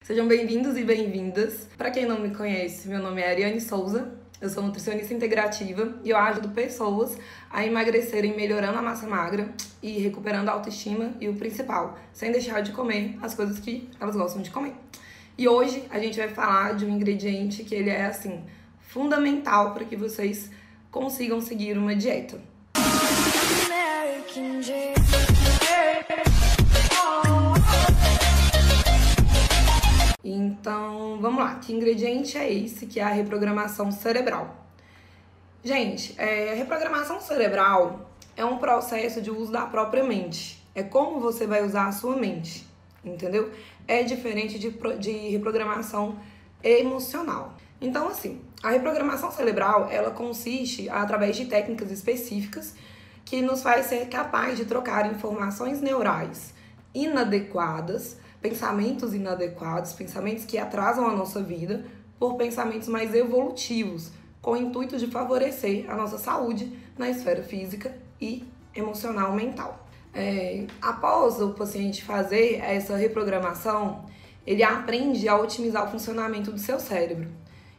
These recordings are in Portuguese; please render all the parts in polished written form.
Sejam bem-vindos e bem-vindas. Para quem não me conhece, meu nome é Ariane Souza, eu sou nutricionista integrativa e eu ajudo pessoas a emagrecerem melhorando a massa magra e recuperando a autoestima e o principal, sem deixar de comer as coisas que elas gostam de comer. E hoje a gente vai falar de um ingrediente que ele é, assim, fundamental para que vocês consigam seguir uma dieta. Então, vamos lá. Que ingrediente é esse, que é a reprogramação cerebral? Gente, a reprogramação cerebral é um processo de uso da própria mente. É como você vai usar a sua mente, entendeu? É diferente de reprogramação emocional. Então, assim, a reprogramação cerebral, ela consiste através de técnicas específicas que nos faz ser capaz de trocar informações neurais inadequadas, pensamentos inadequados, pensamentos que atrasam a nossa vida, por pensamentos mais evolutivos, com o intuito de favorecer a nossa saúde na esfera física e emocional mental. Após o paciente fazer essa reprogramação, ele aprende a otimizar o funcionamento do seu cérebro.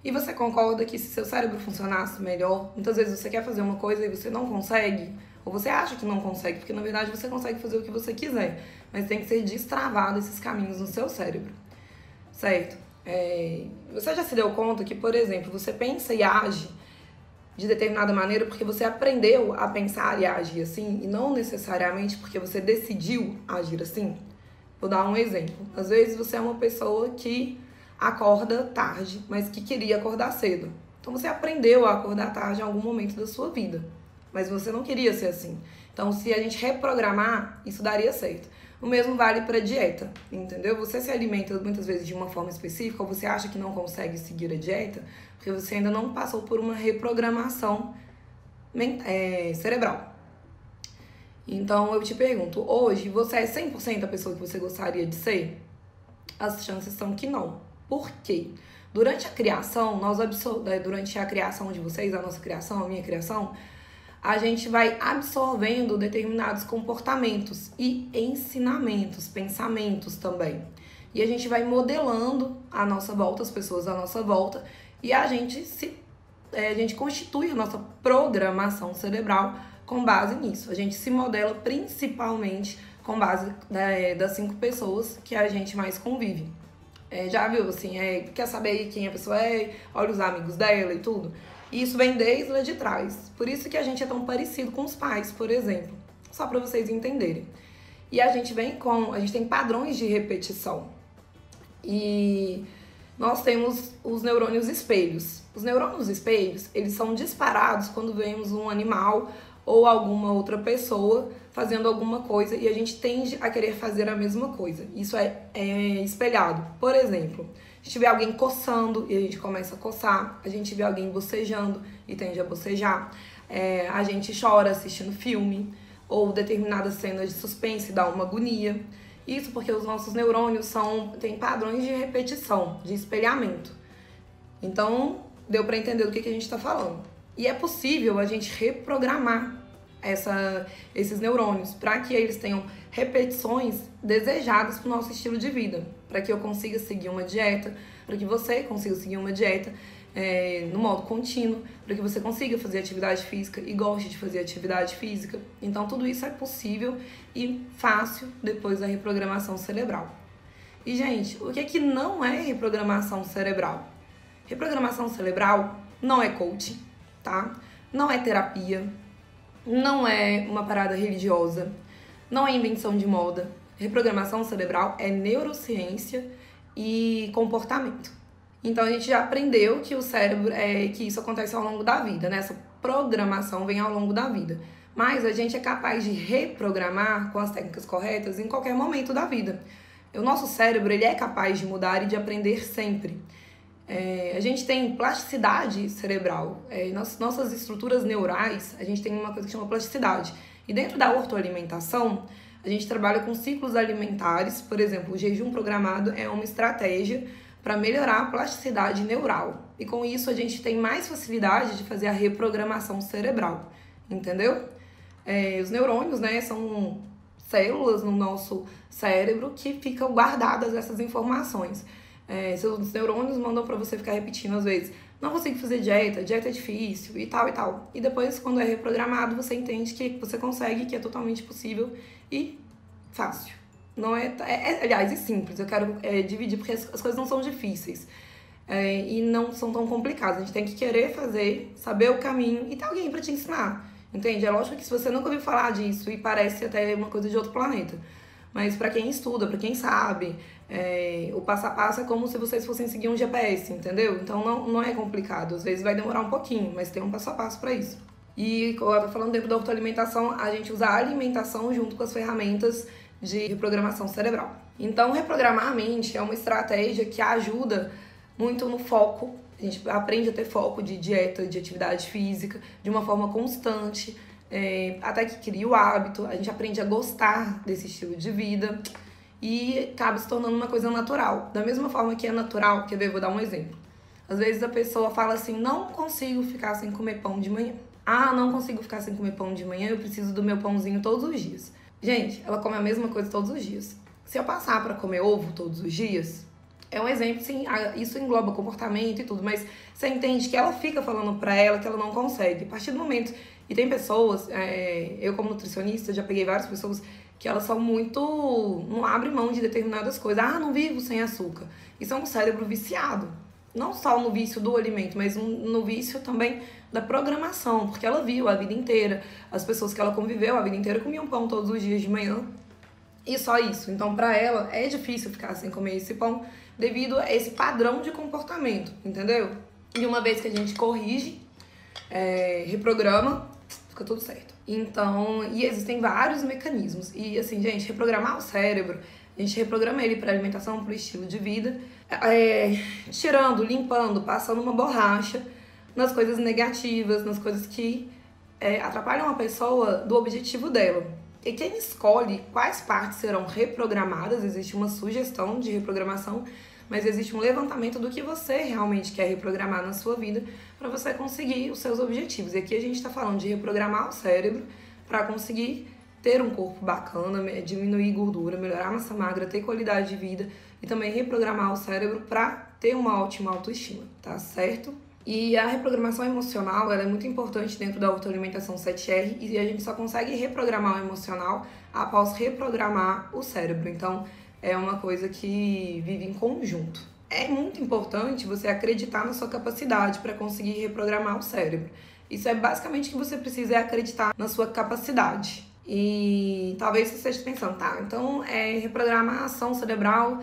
E você concorda que se seu cérebro funcionasse melhor, muitas vezes você quer fazer uma coisa e você não consegue, ou você acha que não consegue, porque na verdade você consegue fazer o que você quiser, mas tem que ser destravado esses caminhos no seu cérebro, certo? Você já se deu conta que, por exemplo, você pensa e age de determinada maneira porque você aprendeu a pensar e a agir assim, e não necessariamente porque você decidiu agir assim? Vou dar um exemplo. Às vezes você é uma pessoa que acorda tarde, mas que queria acordar cedo. Então você aprendeu a acordar tarde em algum momento da sua vida, mas você não queria ser assim. Então, se a gente reprogramar, isso daria certo. O mesmo vale para dieta, entendeu? Você se alimenta muitas vezes de uma forma específica, ou você acha que não consegue seguir a dieta, porque você ainda não passou por uma reprogramação cerebral. Então, eu te pergunto, hoje você é 100% a pessoa que você gostaria de ser? As chances são que não. Por quê? Durante a criação, durante a criação de vocês, a nossa criação, a minha criação, a gente vai absorvendo determinados comportamentos e ensinamentos, pensamentos também. E a gente vai modelando à nossa volta, as pessoas à nossa volta, e a gente constitui a nossa programação cerebral com base nisso. A gente se modela principalmente com base das 5 pessoas que a gente mais convive. Já viu, assim, quer saber quem a pessoa é, olha os amigos dela e tudo. E isso vem desde lá de trás. Por isso que a gente é tão parecido com os pais, por exemplo. Só para vocês entenderem. E a gente tem padrões de repetição. E nós temos os neurônios espelhos. Os neurônios espelhos, eles são disparados quando vemos um animal ou alguma outra pessoa fazendo alguma coisa e a gente tende a querer fazer a mesma coisa. Isso é espelhado. Por exemplo, a gente vê alguém coçando e a gente começa a coçar. A gente vê alguém bocejando e tende a bocejar. A gente chora assistindo filme ou determinadas cenas de suspense, dá uma agonia. Isso porque os nossos neurônios têm padrões de repetição, de espelhamento. Então, deu para entender do que a gente está falando. E é possível a gente reprogramar esses neurônios para que eles tenham repetições desejadas para o nosso estilo de vida, para que eu consiga seguir uma dieta, para que você consiga seguir uma dieta no modo contínuo, para que você consiga fazer atividade física e goste de fazer atividade física. Então, tudo isso é possível e fácil depois da reprogramação cerebral. E, gente, o que não é reprogramação cerebral? Reprogramação cerebral não é coaching, tá? Não é terapia, não é uma parada religiosa, não é invenção de moda. Reprogramação cerebral é neurociência e comportamento. Então a gente já aprendeu que o cérebro que isso acontece ao longo da vida, né? Essa programação vem ao longo da vida. Mas a gente é capaz de reprogramar com as técnicas corretas em qualquer momento da vida. O nosso cérebro ele é capaz de mudar e de aprender sempre. A gente tem plasticidade cerebral. Nossas estruturas neurais, a gente tem uma coisa que chama plasticidade. E dentro da ortoalimentação, a gente trabalha com ciclos alimentares. Por exemplo, o jejum programado é uma estratégia para melhorar a plasticidade neural. E com isso a gente tem mais facilidade de fazer a reprogramação cerebral, entendeu? Os neurônios, né, são células no nosso cérebro que ficam guardadas essas informações. Seus neurônios mandam pra você ficar repetindo às vezes: não consigo fazer dieta, dieta é difícil e tal e tal. E depois, quando é reprogramado, você entende que você consegue, que é totalmente possível e fácil. Não aliás, é simples. Eu quero dividir porque as coisas não são difíceis e não são tão complicadas. A gente tem que querer fazer, saber o caminho e ter alguém pra te ensinar. Entende? É lógico que se você nunca ouviu falar disso e parece até uma coisa de outro planeta, mas pra quem estuda, pra quem sabe, o passo a passo é como se vocês fossem seguir um GPS, entendeu? Então não é complicado. Às vezes vai demorar um pouquinho, mas tem um passo a passo pra isso. E, como eu tô falando, dentro da autoalimentação, a gente usa a alimentação junto com as ferramentas de reprogramação cerebral. Então, reprogramar a mente é uma estratégia que ajuda muito no foco. A gente aprende a ter foco de dieta, de atividade física, de uma forma constante, até que cria o hábito. A gente aprende a gostar desse estilo de vida e acaba se tornando uma coisa natural. Da mesma forma que é natural, quer ver, vou dar um exemplo. Às vezes a pessoa fala assim: não consigo ficar sem comer pão de manhã. Ah, não consigo ficar sem comer pão de manhã, eu preciso do meu pãozinho todos os dias. Gente, ela come a mesma coisa todos os dias. Se eu passar pra comer ovo todos os dias, é um exemplo, sim, isso engloba comportamento e tudo, mas você entende que ela fica falando pra ela que ela não consegue. A partir do momento... E tem pessoas, eu como nutricionista já peguei várias pessoas que elas são muito... não abrem mão de determinadas coisas. Ah, não vivo sem açúcar. Isso é um cérebro viciado. Não só no vício do alimento, mas no vício também da programação, porque ela viu a vida inteira, as pessoas que ela conviveu a vida inteira comiam pão todos os dias de manhã, e só isso. Então, pra ela, é difícil ficar sem comer esse pão devido a esse padrão de comportamento, entendeu? E uma vez que a gente corrige, reprograma, fica tudo certo. Então, e existem vários mecanismos. E assim, gente, reprogramar o cérebro, a gente reprograma ele para alimentação, para o estilo de vida, tirando, limpando, passando uma borracha nas coisas negativas, nas coisas que atrapalham a pessoa do objetivo dela. E quem escolhe quais partes serão reprogramadas, existe uma sugestão de reprogramação, mas existe um levantamento do que você realmente quer reprogramar na sua vida para você conseguir os seus objetivos. E aqui a gente está falando de reprogramar o cérebro para conseguir ter um corpo bacana, diminuir gordura, melhorar a massa magra, ter qualidade de vida e também reprogramar o cérebro para ter uma ótima autoestima, tá certo? E a reprogramação emocional, ela é muito importante dentro da autoalimentação 7R e a gente só consegue reprogramar o emocional após reprogramar o cérebro. Então, é uma coisa que vive em conjunto. É muito importante você acreditar na sua capacidade para conseguir reprogramar o cérebro. Isso é basicamente o que você precisa, acreditar na sua capacidade. E talvez você esteja pensando, tá, então reprogramar a ação cerebral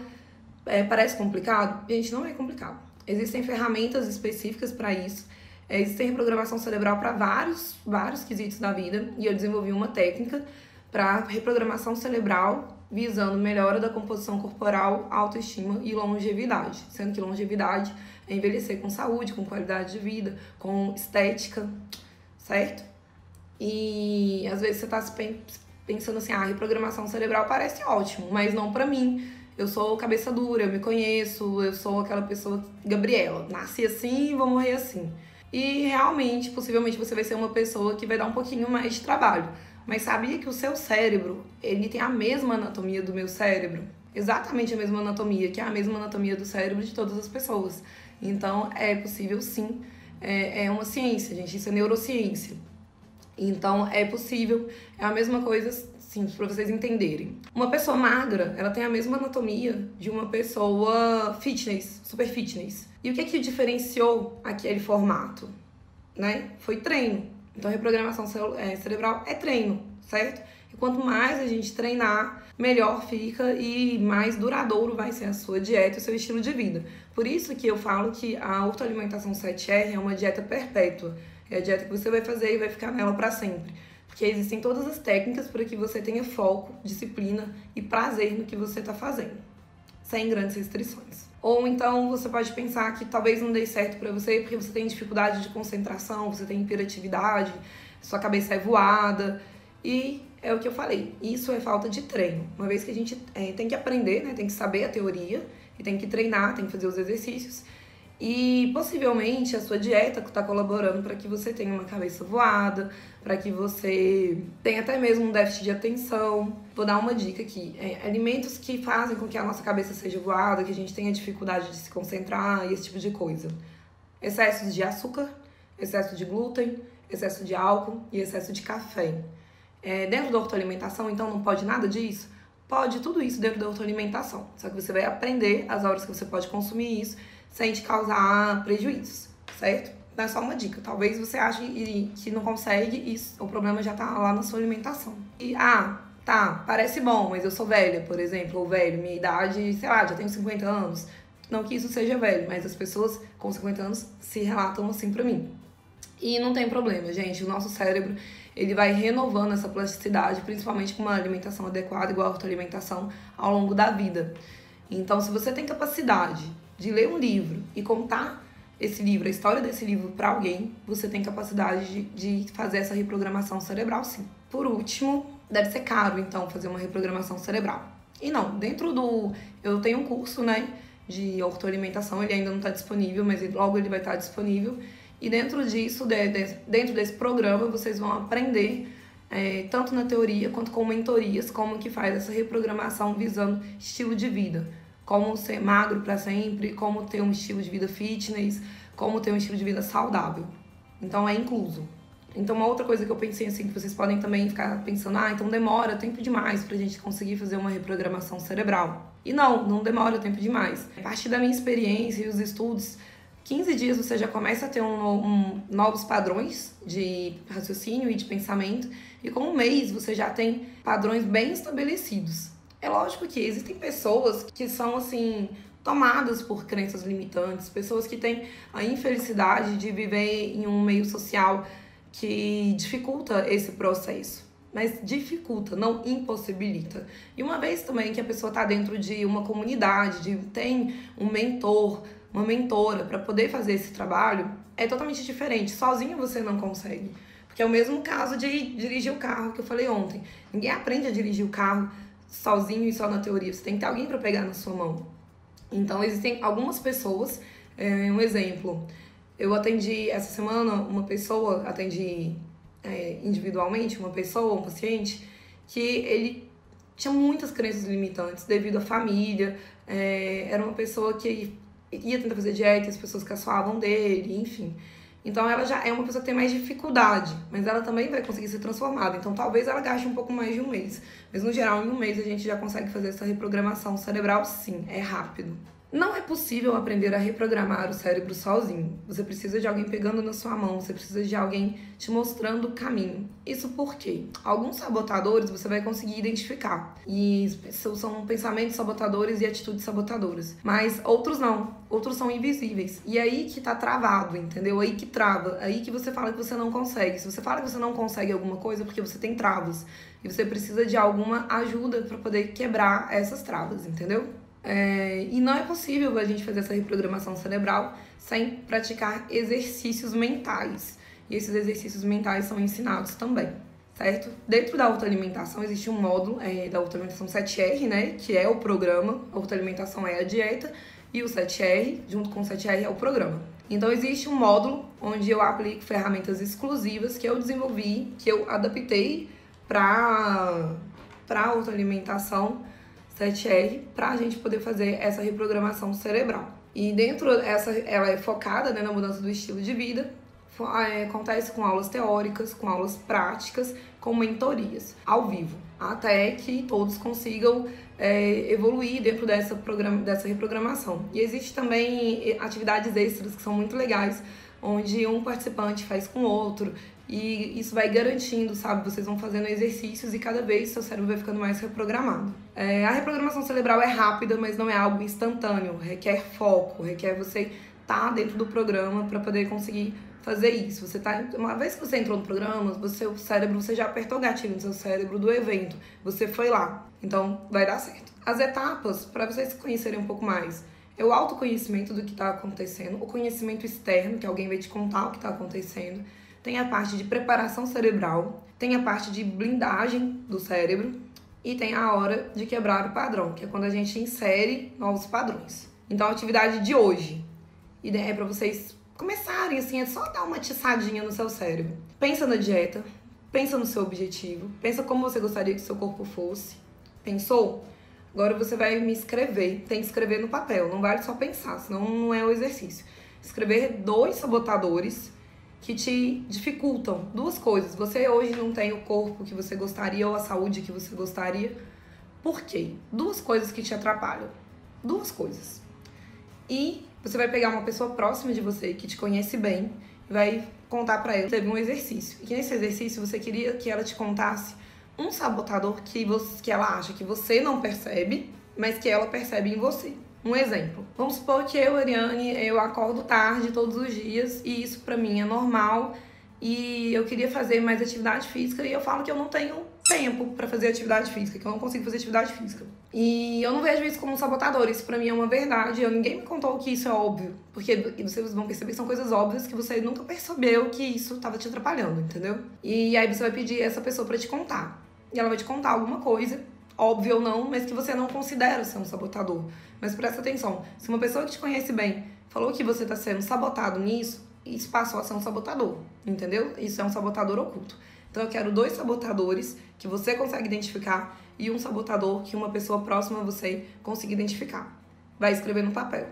parece complicado? Gente, não é complicado. Existem ferramentas específicas para isso. Existem reprogramação cerebral para vários quesitos da vida. E eu desenvolvi uma técnica para reprogramação cerebral visando melhora da composição corporal, autoestima e longevidade. Sendo que longevidade é envelhecer com saúde, com qualidade de vida, com estética, certo? E às vezes você tá pensando assim, a reprogramação cerebral parece ótimo, mas não pra mim. Eu sou cabeça dura, eu me conheço, eu sou aquela pessoa, Gabriela, nasci assim e vou morrer assim. E realmente, possivelmente você vai ser uma pessoa que vai dar um pouquinho mais de trabalho. Mas sabia que o seu cérebro, ele tem a mesma anatomia do meu cérebro? Exatamente a mesma anatomia, que é a mesma anatomia do cérebro de todas as pessoas. Então, é possível sim. É uma ciência, gente, isso é neurociência. Então, é possível, é a mesma coisa, sim, para vocês entenderem. Uma pessoa magra, ela tem a mesma anatomia de uma pessoa fitness, super fitness. E o que diferenciou aquele formato? Né? Foi treino. Então, reprogramação cerebral é treino, certo? E quanto mais a gente treinar, melhor fica e mais duradouro vai ser a sua dieta e o seu estilo de vida. Por isso que eu falo que a autoalimentação 7R é uma dieta perpétua. É a dieta que você vai fazer e vai ficar nela para sempre. Porque existem todas as técnicas para que você tenha foco, disciplina e prazer no que você está fazendo, sem grandes restrições. Ou então você pode pensar que talvez não dê certo para você porque você tem dificuldade de concentração, você tem hiperatividade, sua cabeça é voada. E é o que eu falei, isso é falta de treino. Uma vez que a gente tem que aprender, né, tem que saber a teoria, e tem que treinar, tem que fazer os exercícios. E possivelmente a sua dieta está colaborando para que você tenha uma cabeça voada, para que você tenha até mesmo um déficit de atenção. Vou dar uma dica aqui: alimentos que fazem com que a nossa cabeça seja voada, que a gente tenha dificuldade de se concentrar e esse tipo de coisa. Excessos de açúcar, excesso de glúten, excesso de álcool e excesso de café. Dentro da autoalimentação, então, não pode nada disso? Pode tudo isso dentro da autoalimentação. Só que você vai aprender as horas que você pode consumir isso sem te causar prejuízos, certo? Não é só uma dica. Talvez você ache que não consegue e o problema já tá lá na sua alimentação. E, tá, parece bom, mas eu sou velha, por exemplo, ou velho, minha idade, sei lá, já tenho 50 anos. Não que isso seja velho, mas as pessoas com 50 anos se relatam assim pra mim. E não tem problema, gente. O nosso cérebro, ele vai renovando essa plasticidade, principalmente com uma alimentação adequada, igual a autoalimentação, ao longo da vida. Então, se você tem capacidade de ler um livro e contar esse livro, a história desse livro para alguém, você tem capacidade de fazer essa reprogramação cerebral, sim. Por último, deve ser caro, então, fazer uma reprogramação cerebral. E não, eu tenho um curso, né, de autoalimentação, ele ainda não está disponível, mas logo ele vai estar disponível. E dentro disso, dentro desse programa, vocês vão aprender, tanto na teoria quanto com mentorias, como que faz essa reprogramação visando estilo de vida. Como ser magro para sempre, como ter um estilo de vida fitness, como ter um estilo de vida saudável. Então é incluso. Então uma outra coisa que eu pensei assim, que vocês podem também ficar pensando, então demora tempo demais pra gente conseguir fazer uma reprogramação cerebral. E não demora tempo demais. A partir da minha experiência e os estudos, 15 dias você já começa a ter novos padrões de raciocínio e de pensamento, e com um mês você já tem padrões bem estabelecidos. É lógico que existem pessoas que são, assim, tomadas por crenças limitantes, pessoas que têm a infelicidade de viver em um meio social que dificulta esse processo. Mas dificulta, não impossibilita. E uma vez também que a pessoa está dentro de uma comunidade, tem um mentor, uma mentora para poder fazer esse trabalho, é totalmente diferente. Sozinho você não consegue. Porque é o mesmo caso de dirigir o carro que eu falei ontem. Ninguém aprende a dirigir o carro sozinho e só na teoria. Você tem que ter alguém para pegar na sua mão. Então, existem algumas pessoas. Um exemplo, eu atendi essa semana uma pessoa, individualmente, um paciente, que ele tinha muitas crenças limitantes devido à família. Era uma pessoa que ia tentar fazer dieta, as pessoas caçoavam dele, enfim. Então ela já é uma pessoa que tem mais dificuldade, mas ela também vai conseguir ser transformada. Então talvez ela gaste um pouco mais de um mês. Mas no geral, em um mês a gente já consegue fazer essa reprogramação cerebral, sim, é rápido. Não é possível aprender a reprogramar o cérebro sozinho. Você precisa de alguém pegando na sua mão, você precisa de alguém te mostrando o caminho. Isso porque alguns sabotadores você vai conseguir identificar. E são pensamentos sabotadores e atitudes sabotadoras. Mas outros não. Outros são invisíveis. E aí que tá travado, entendeu? Aí que trava. Aí que você fala que você não consegue. Se você fala que você não consegue alguma coisa, é porque você tem travas. E você precisa de alguma ajuda para poder quebrar essas travas, entendeu? E não é possível a gente fazer essa reprogramação cerebral sem praticar exercícios mentais. E esses exercícios mentais são ensinados também, certo? Dentro da autoalimentação existe um módulo da autoalimentação 7R, né? Que é o programa. A autoalimentação é a dieta e o 7R, junto com o 7R, é o programa. Então existe um módulo onde eu aplico ferramentas exclusivas que eu desenvolvi, que eu adaptei para autoalimentação 7R, para a gente poder fazer essa reprogramação cerebral. E ela é focada, né, na mudança do estilo de vida. Acontece com aulas teóricas, com aulas práticas, com mentorias, ao vivo, até que todos consigam evoluir dentro dessa reprogramação. E existe também atividades extras que são muito legais, onde um participante faz com o outro, e isso vai garantindo, sabe? Vocês vão fazendo exercícios e cada vez seu cérebro vai ficando mais reprogramado. A reprogramação cerebral é rápida, mas não é algo instantâneo. Requer foco, requer você estar dentro do programa para poder conseguir fazer isso. Uma vez que você entrou no programa, você já apertou o gatilho no seu cérebro do evento. Você foi lá. Então, vai dar certo. As etapas, para vocês se conhecerem um pouco mais, é o autoconhecimento do que está acontecendo, o conhecimento externo, que alguém vai te contar o que está acontecendo. Tem a parte de preparação cerebral, tem a parte de blindagem do cérebro e tem a hora de quebrar o padrão, que é quando a gente insere novos padrões. Então, a atividade de hoje ideia pra vocês começarem, assim, é só dar uma atiçadinha no seu cérebro. Pensa na dieta, pensa no seu objetivo, pensa como você gostaria que seu corpo fosse. Pensou? Agora você vai me escrever, tem que escrever no papel, não vale só pensar, senão não é o exercício. Escrever 2 sabotadores que te dificultam, 2 coisas. Você hoje não tem o corpo que você gostaria ou a saúde que você gostaria. Por quê? 2 coisas que te atrapalham. 2 coisas. E você vai pegar uma pessoa próxima de você, que te conhece bem, e vai contar pra ela. Teve um exercício. E nesse exercício você queria que ela te contasse um sabotador que ela acha que você não percebe, mas que ela percebe em você. Um exemplo. Vamos supor que eu, Ariane, eu acordo tarde todos os dias e isso pra mim é normal e eu queria fazer mais atividade física e eu falo que eu não tenho tempo pra fazer atividade física, que eu não consigo fazer atividade física. E eu não vejo isso como um sabotador, isso pra mim é uma verdade. Ninguém me contou que isso é óbvio, porque vocês vão perceber que são coisas óbvias que você nunca percebeu que isso tava te atrapalhando, entendeu? E aí você vai pedir essa pessoa pra te contar. E ela vai te contar alguma coisa, óbvio ou não, mas que você não considera ser um sabotador. Mas presta atenção, se uma pessoa que te conhece bem falou que você tá sendo sabotado nisso, isso passou a ser um sabotador, entendeu? Isso é um sabotador oculto. Então eu quero 2 sabotadores que você consegue identificar e um sabotador que uma pessoa próxima a você consiga identificar. Vai escrever no papel.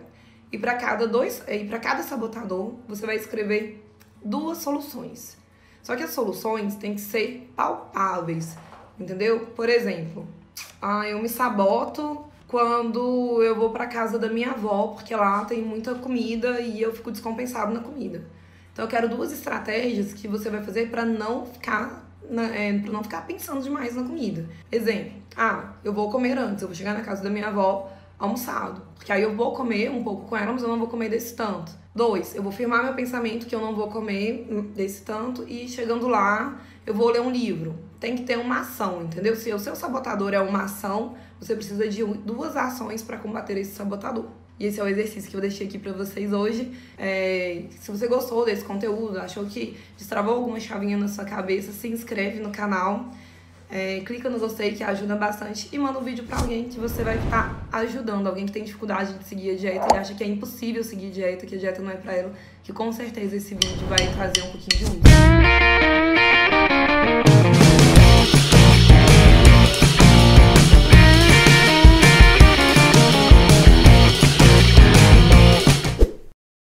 E para cada sabotador, você vai escrever 2 soluções. Só que as soluções têm que ser palpáveis, entendeu? Por exemplo, eu me saboto quando eu vou pra casa da minha avó, porque lá tem muita comida e eu fico descompensado na comida. Então eu quero 2 estratégias que você vai fazer pra não ficar pensando demais na comida. Exemplo, eu vou comer antes, eu vou chegar na casa da minha avó almoçado, porque aí eu vou comer um pouco com ela, mas eu não vou comer desse tanto. 2, eu vou firmar meu pensamento que eu não vou comer desse tanto e chegando lá, eu vou ler um livro. Tem que ter uma ação, entendeu? Se o seu sabotador é uma ação, você precisa de 2 ações para combater esse sabotador. E esse é o exercício que eu deixei aqui pra vocês hoje. Se você gostou desse conteúdo, achou que destravou alguma chavinha na sua cabeça, se inscreve no canal, clica no gostei que ajuda bastante e manda um vídeo pra alguém que você vai estar ajudando, alguém que tem dificuldade de seguir a dieta e acha que é impossível seguir dieta, que a dieta não é pra ela, que com certeza esse vídeo vai trazer um pouquinho de luz.